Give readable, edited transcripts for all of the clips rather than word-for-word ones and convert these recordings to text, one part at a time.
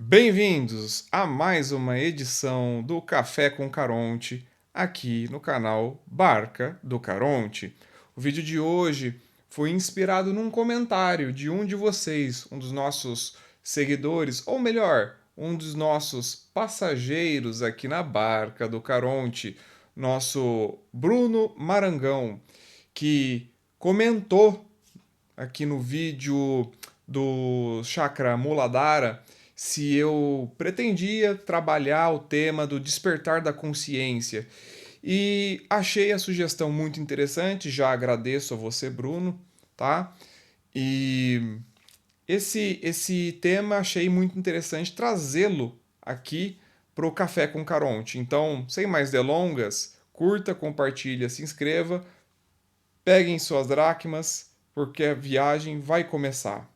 Bem-vindos a mais uma edição do Café com Caronte, aqui no canal Barca do Caronte. O vídeo de hoje foi inspirado num comentário de um de vocês, um dos nossos seguidores, ou melhor, um dos nossos passageiros aqui na Barca do Caronte, nosso Bruno Marangão, que comentou aqui no vídeo do Chakra Muladhara se eu pretendia trabalhar o tema do despertar da consciência. E achei a sugestão muito interessante, já agradeço a você, Bruno, tá? E esse tema achei muito interessante trazê-lo aqui para o Café com Caronte. Então, sem mais delongas, curta, compartilha, se inscreva, peguem suas dracmas, porque a viagem vai começar.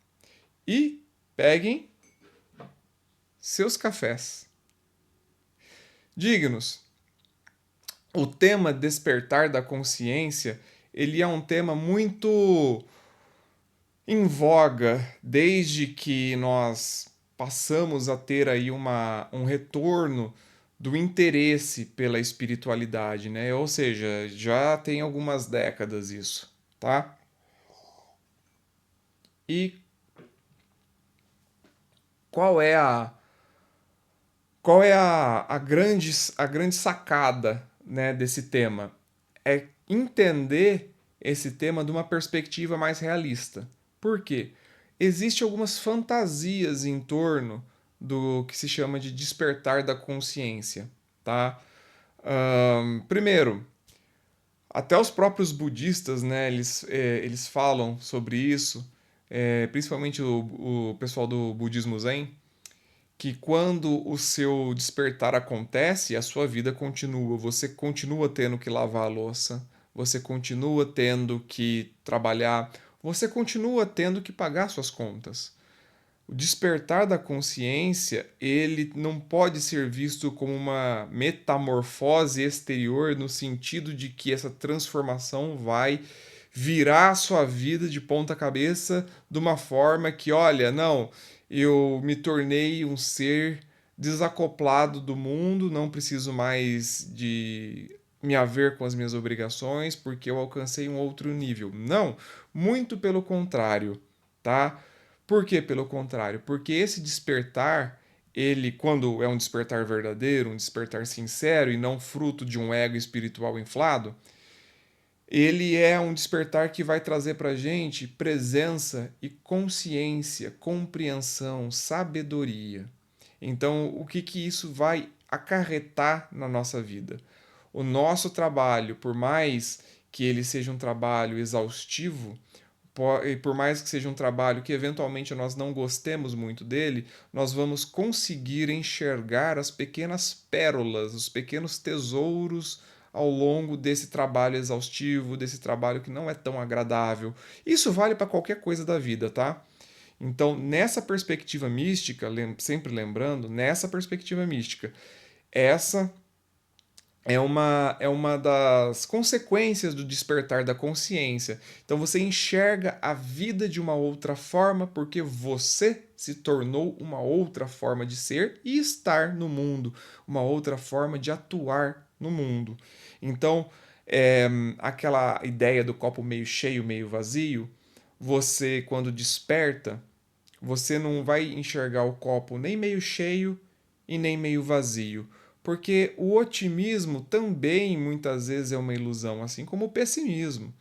E peguem seus cafés. Dignos, o tema despertar da consciência, ele é um tema muito em voga desde que nós passamos a ter aí um retorno do interesse pela espiritualidade, né? Ou seja, já tem algumas décadas isso, tá? E qual é a qual é a grande sacada, né, desse tema? É entender esse tema de uma perspectiva mais realista. Por quê? Existem algumas fantasias em torno do que se chama de despertar da consciência, tá? Primeiro, até os próprios budistas, né, eles falam sobre isso, principalmente o pessoal do budismo Zen, que quando o seu despertar acontece, a sua vida continua. Você continua tendo que lavar a louça, você continua tendo que trabalhar, você continua tendo que pagar suas contas. O despertar da consciência, ele não pode ser visto como uma metamorfose exterior no sentido de que essa transformação vai virar a sua vida de ponta cabeça de uma forma que, olha, não, eu me tornei um ser desacoplado do mundo, não preciso mais de me haver com as minhas obrigações porque eu alcancei um outro nível. Não, muito pelo contrário, tá? Por que pelo contrário? Porque esse despertar, ele, quando é um despertar verdadeiro, um despertar sincero e não fruto de um ego espiritual inflado, ele é um despertar que vai trazer para a gente presença e consciência, compreensão, sabedoria. Então, o que que isso vai acarretar na nossa vida? O nosso trabalho, por mais que ele seja um trabalho exaustivo, por mais que seja um trabalho que eventualmente nós não gostemos muito dele, nós vamos conseguir enxergar as pequenas pérolas, os pequenos tesouros ao longo desse trabalho exaustivo, desse trabalho que não é tão agradável. Isso vale para qualquer coisa da vida, tá? Então, nessa perspectiva mística, sempre lembrando, nessa perspectiva mística, essa é uma das consequências do despertar da consciência. Então você enxerga a vida de uma outra forma porque você se tornou uma outra forma de ser e estar no mundo, uma outra forma de atuar no mundo. Então, aquela ideia do copo meio cheio, meio vazio, você, quando desperta, você não vai enxergar o copo nem meio cheio e nem meio vazio. Porque o otimismo também muitas vezes é uma ilusão, assim como o pessimismo.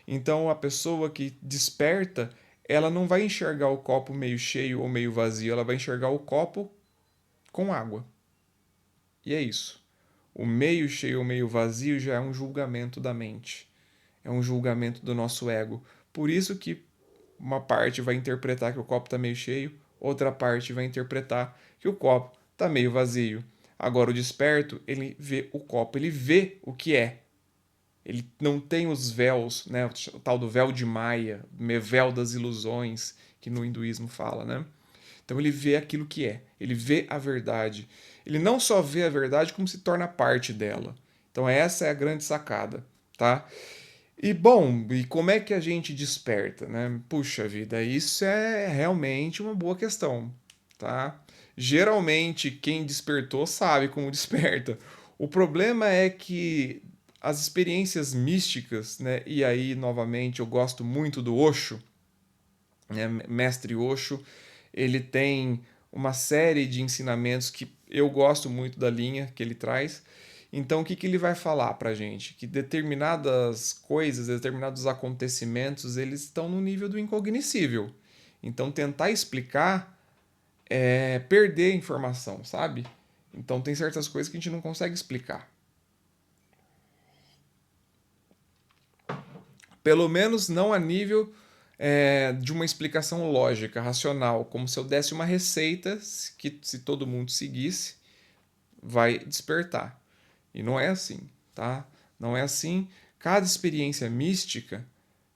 Então a pessoa que desperta, ela não vai enxergar o copo meio cheio ou meio vazio, ela vai enxergar o copo com água. E é isso. O meio cheio ou meio vazio já é um julgamento da mente. É um julgamento do nosso ego. Por isso que uma parte vai interpretar que o copo está meio cheio, outra parte vai interpretar que o copo está meio vazio. Agora, o desperto, ele vê o copo, ele vê o que é. Ele não tem os véus, né? O tal do véu de Maia, véu das ilusões, que no hinduísmo fala, né? Então ele vê aquilo que é, ele vê a verdade. Ele não só vê a verdade, como se torna parte dela. Então essa é a grande sacada, tá? E bom, e como é que a gente desperta, né? Puxa vida, isso é realmente uma boa questão, tá? Geralmente, quem despertou sabe como desperta. O problema é que as experiências místicas, né? E aí, novamente, eu gosto muito do Osho, né? Mestre Osho, ele tem uma série de ensinamentos que eu gosto muito da linha que ele traz. Então, o que, que ele vai falar pra gente? Que determinadas coisas, determinados acontecimentos, eles estão no nível do incognoscível. Então, tentar explicar é perder informação, sabe? Então, tem certas coisas que a gente não consegue explicar. Pelo menos não a nível de uma explicação lógica, racional, como se eu desse uma receita que, se todo mundo seguisse, vai despertar. E não é assim, tá? Não é assim. Cada experiência mística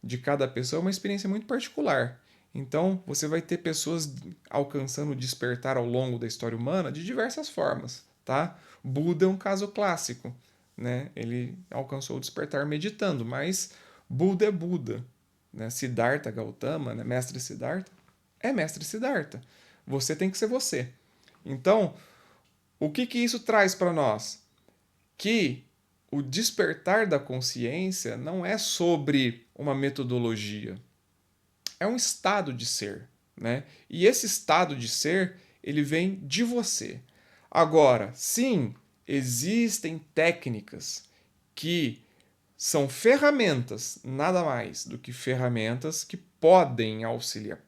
de cada pessoa é uma experiência muito particular. Então, você vai ter pessoas alcançando o despertar ao longo da história humana de diversas formas, tá? Buda é um caso clássico, né? Ele alcançou o despertar meditando, mas Buda é Buda, né? Siddhartha Gautama, né? Mestre Siddhartha, é mestre Siddhartha. Você tem que ser você. Então, o que que isso traz para nós? Que o despertar da consciência não é sobre uma metodologia, é um estado de ser, né? E esse estado de ser, ele vem de você. Agora, sim, existem técnicas que são ferramentas, nada mais do que ferramentas que podem auxiliar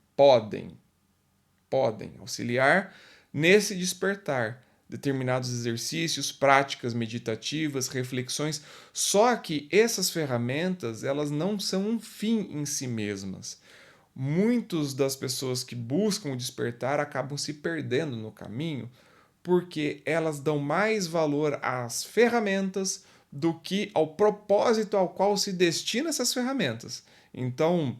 nesse despertar. Determinados exercícios, práticas meditativas, reflexões. Só que essas ferramentas, elas não são um fim em si mesmas. Muitas das pessoas que buscam o despertar acabam se perdendo no caminho porque elas dão mais valor às ferramentas do que ao propósito ao qual se destina essas ferramentas. Então,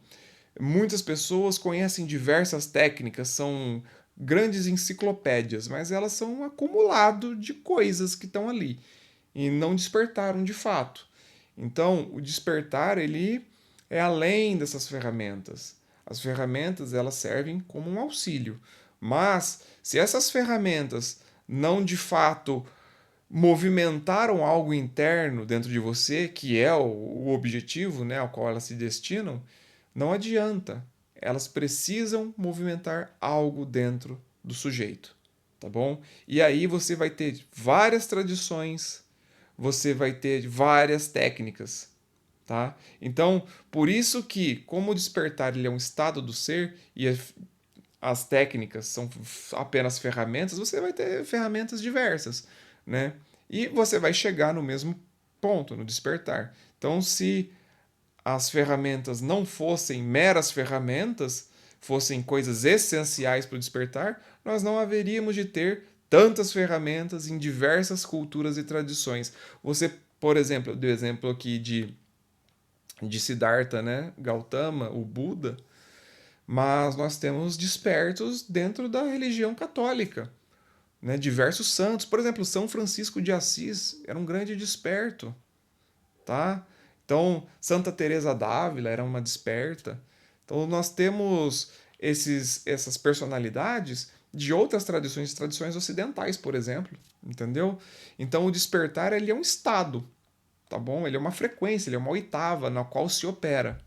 muitas pessoas conhecem diversas técnicas, são grandes enciclopédias, mas elas são um acumulado de coisas que estão ali e não despertaram de fato. Então, o despertar ele é além dessas ferramentas. As ferramentas elas servem como um auxílio, mas se essas ferramentas não de fato movimentaram algo interno dentro de você, que é o objetivo, né, ao qual elas se destinam, não adianta. Elas precisam movimentar algo dentro do sujeito, tá bom? E aí você vai ter várias tradições, você vai ter várias técnicas, tá? Então, por isso que, como o despertar ele é um estado do ser e as técnicas são apenas ferramentas, você vai ter ferramentas diversas, né? E você vai chegar no mesmo ponto, no despertar. Então, se as ferramentas não fossem meras ferramentas, fossem coisas essenciais para o despertar, nós não haveríamos de ter tantas ferramentas em diversas culturas e tradições. Você, por exemplo, eu dei o exemplo aqui de Siddhartha, né? Gautama, o Buda, mas nós temos despertos dentro da religião católica, né? Diversos santos, por exemplo, São Francisco de Assis era um grande desperto, tá? Então, Santa Teresa d'Ávila era uma desperta. Então, nós temos essas personalidades de outras tradições, tradições ocidentais, por exemplo, entendeu? Então, o despertar ele é um estado, tá bom? Ele é uma frequência, ele é uma oitava na qual se opera.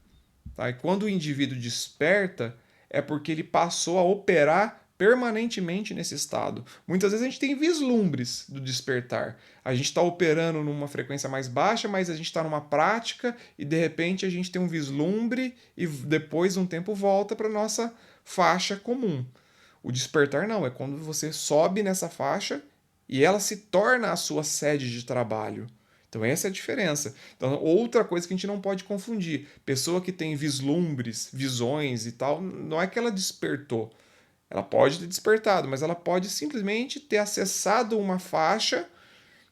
Tá? E quando o indivíduo desperta, é porque ele passou a operar permanentemente nesse estado. Muitas vezes a gente tem vislumbres do despertar. A gente está operando numa frequência mais baixa, mas a gente está numa prática e de repente a gente tem um vislumbre e depois um tempo volta para nossa faixa comum. O despertar não, é quando você sobe nessa faixa e ela se torna a sua sede de trabalho. Então essa é a diferença. Então, outra coisa que a gente não pode confundir. Pessoa que tem vislumbres, visões e tal, não é que ela despertou. Ela pode ter despertado, mas ela pode simplesmente ter acessado uma faixa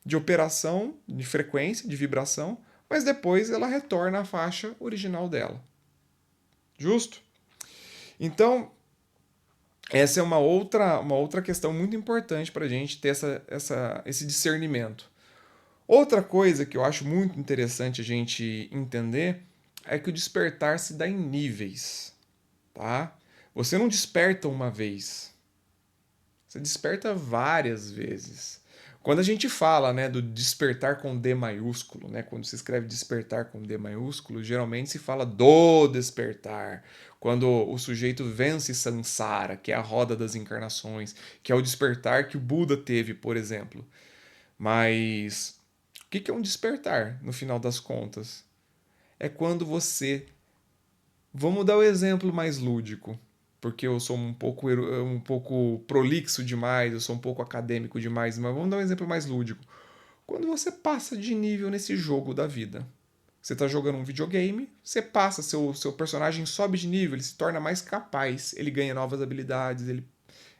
de operação, de frequência, de vibração, mas depois ela retorna à faixa original dela. Justo? Então, essa é uma outra questão muito importante para a gente ter esse discernimento. Outra coisa que eu acho muito interessante a gente entender é que o despertar se dá em níveis, tá? Você não desperta uma vez. Você desperta várias vezes. Quando a gente fala, né, do despertar com D maiúsculo, né, quando se escreve despertar com D maiúsculo, geralmente se fala do despertar. Quando o sujeito vence Sansara, que é a roda das encarnações, que é o despertar que o Buda teve, por exemplo. Mas o que é um despertar, no final das contas? É quando você. Vamos dar o exemplo mais lúdico, porque eu sou um pouco prolixo demais, eu sou um pouco acadêmico demais, mas vamos dar um exemplo mais lúdico. Quando você passa de nível nesse jogo da vida. Você está jogando um videogame, você passa, seu personagem sobe de nível, ele se torna mais capaz, ele ganha novas habilidades,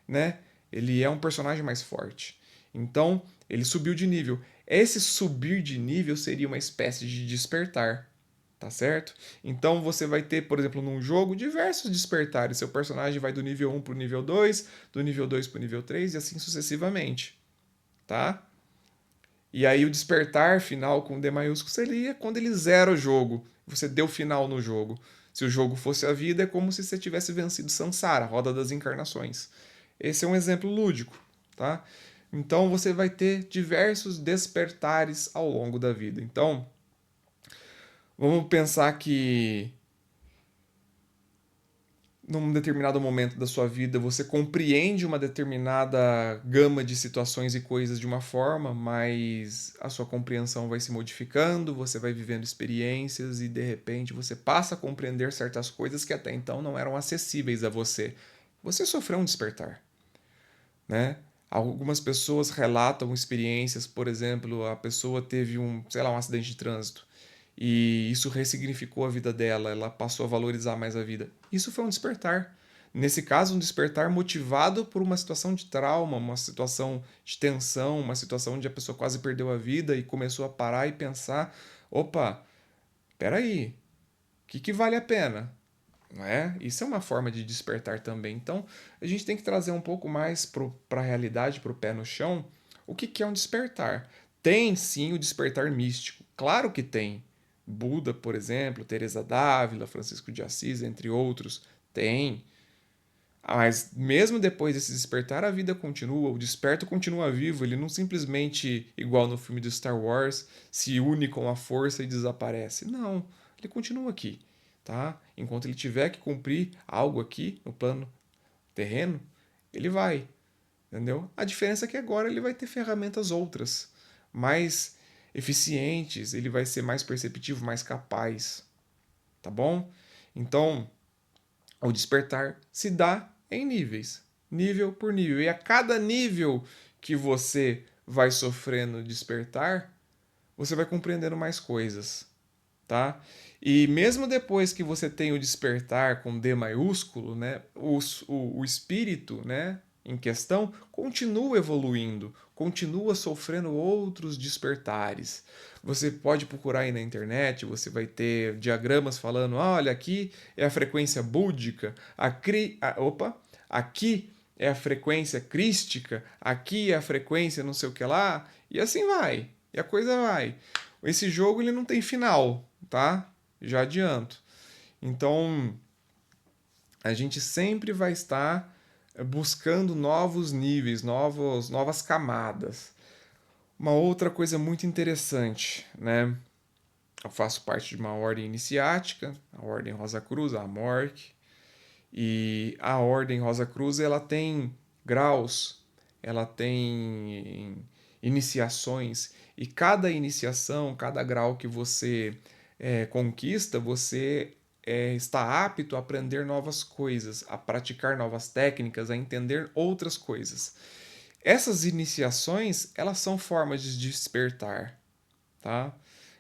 né? Ele é um personagem mais forte. Então, ele subiu de nível. Esse subir de nível seria uma espécie de despertar, tá certo? Então você vai ter, por exemplo, num jogo, diversos despertares. Seu personagem vai do nível 1 para o nível 2, do nível 2 para o nível 3 e assim sucessivamente, tá? E aí o despertar final com D maiúsculo seria quando ele zera o jogo. Você deu final no jogo. Se o jogo fosse a vida, é como se você tivesse vencido Sansara, Roda das Encarnações. Esse é um exemplo lúdico, tá? Então você vai ter diversos despertares ao longo da vida. Então, vamos pensar que num determinado momento da sua vida você compreende uma determinada gama de situações e coisas de uma forma, mas a sua compreensão vai se modificando, você vai vivendo experiências e de repente você passa a compreender certas coisas que até então não eram acessíveis a você. Você sofreu um despertar, né? Algumas pessoas relatam experiências, por exemplo, a pessoa teve sei lá, um acidente de trânsito e isso ressignificou a vida dela, ela passou a valorizar mais a vida. Isso foi um despertar. Nesse caso, um despertar motivado por uma situação de trauma, uma situação de tensão, uma situação onde a pessoa quase perdeu a vida e começou a parar e pensar: opa, peraí, o que vale a pena? Não é? Isso é uma forma de despertar também. Então, a gente tem que trazer um pouco mais para a realidade, para o pé no chão, o que é um despertar. Tem sim o despertar místico, claro que tem. Buda, por exemplo, Teresa d'Ávila, Francisco de Assis, entre outros, tem. Mas mesmo depois desse despertar, a vida continua, o desperto continua vivo, ele não simplesmente, igual no filme do Star Wars, se une com a força e desaparece. Não, ele continua aqui, tá? Enquanto ele tiver que cumprir algo aqui no plano terreno, ele vai, entendeu? A diferença é que agora ele vai ter ferramentas outras, mais eficientes, ele vai ser mais perceptivo, mais capaz, tá bom? Então, o despertar se dá em níveis, nível por nível. E a cada nível que você vai sofrendo despertar, você vai compreendendo mais coisas, tá? E mesmo depois que você tem o despertar com D maiúsculo, né, o espírito, né, em questão continua evoluindo, continua sofrendo outros despertares. Você pode procurar aí na internet, você vai ter diagramas falando, olha, aqui é a frequência búdica, aqui é a frequência crística, aqui é a frequência não sei o que lá, e assim vai, e a coisa vai. Esse jogo ele não tem final, tá? Já adianto. Então, a gente sempre vai estar buscando novos níveis, novas camadas. Uma outra coisa muito interessante, né? Eu faço parte de uma ordem iniciática, a Ordem Rosa Cruz, a AMORC, e a Ordem Rosa Cruz ela tem graus, ela tem iniciações, e cada iniciação, cada grau que você conquista, você está apto a aprender novas coisas, a praticar novas técnicas, a entender outras coisas. Essas iniciações, elas são formas de despertar, tá?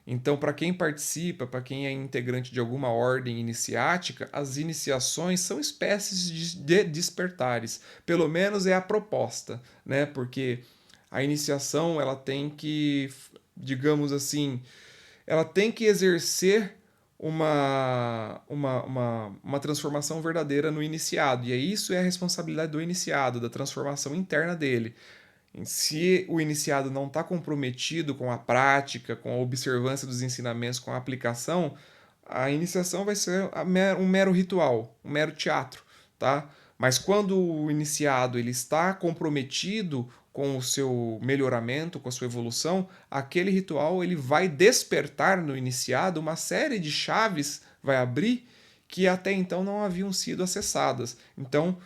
Então, para quem participa, para quem é integrante de alguma ordem iniciática, as iniciações são espécies de despertares. Pelo menos é a proposta, né? Porque a iniciação, ela tem que, digamos assim, ela tem que exercer uma transformação verdadeira no iniciado. E isso é a responsabilidade do iniciado, da transformação interna dele. Se o iniciado não está comprometido com a prática, com a observância dos ensinamentos, com a aplicação, a iniciação vai ser um mero ritual, um mero teatro, tá? Mas quando o iniciado ele está comprometido com o seu melhoramento, com a sua evolução, aquele ritual ele vai despertar no iniciado uma série de chaves, vai abrir que até então não haviam sido acessadas. Então,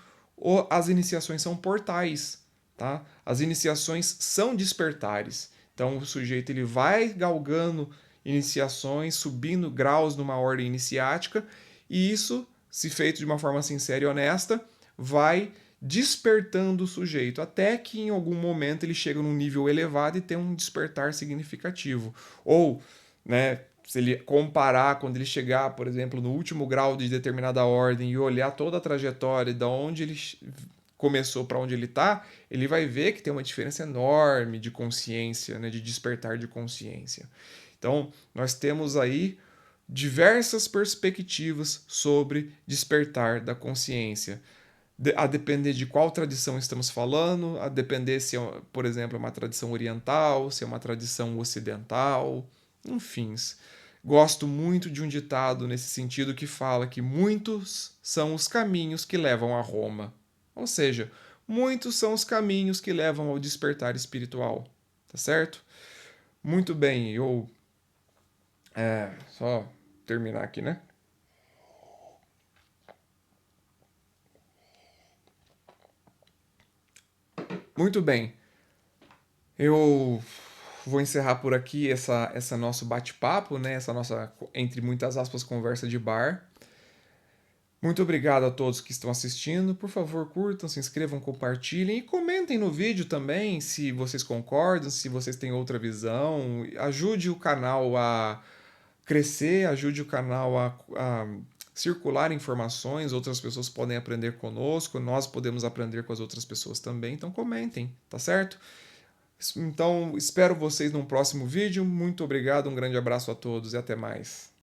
as iniciações são portais, tá? As iniciações são despertares. Então, o sujeito ele vai galgando iniciações, subindo graus numa ordem iniciática, e isso, se feito de uma forma sincera e honesta, vai despertando o sujeito, até que em algum momento ele chega num nível elevado e tem um despertar significativo. Ou, né, se ele comparar quando ele chegar, por exemplo, no último grau de determinada ordem e olhar toda a trajetória de onde ele começou para onde ele está, ele vai ver que tem uma diferença enorme de consciência, né, de despertar de consciência. Então, nós temos aí diversas perspectivas sobre despertar da consciência. A depender de qual tradição estamos falando, a depender se, por exemplo, é uma tradição oriental, se é uma tradição ocidental, enfim. Gosto muito de um ditado nesse sentido que fala que muitos são os caminhos que levam a Roma. Ou seja, muitos são os caminhos que levam ao despertar espiritual. Tá certo? Muito bem, eu. Só terminar aqui, né? Muito bem. Eu vou encerrar por aqui essa nosso bate-papo, né? Essa nossa, entre muitas aspas, conversa de bar. Muito obrigado a todos que estão assistindo. Por favor, curtam, se inscrevam, compartilhem e comentem no vídeo também se vocês concordam, se vocês têm outra visão. Ajude o canal a crescer, ajude o canal a circular informações, outras pessoas podem aprender conosco, nós podemos aprender com as outras pessoas também. Então comentem, tá certo? Então, espero vocês num próximo vídeo. Muito obrigado, um grande abraço a todos e até mais.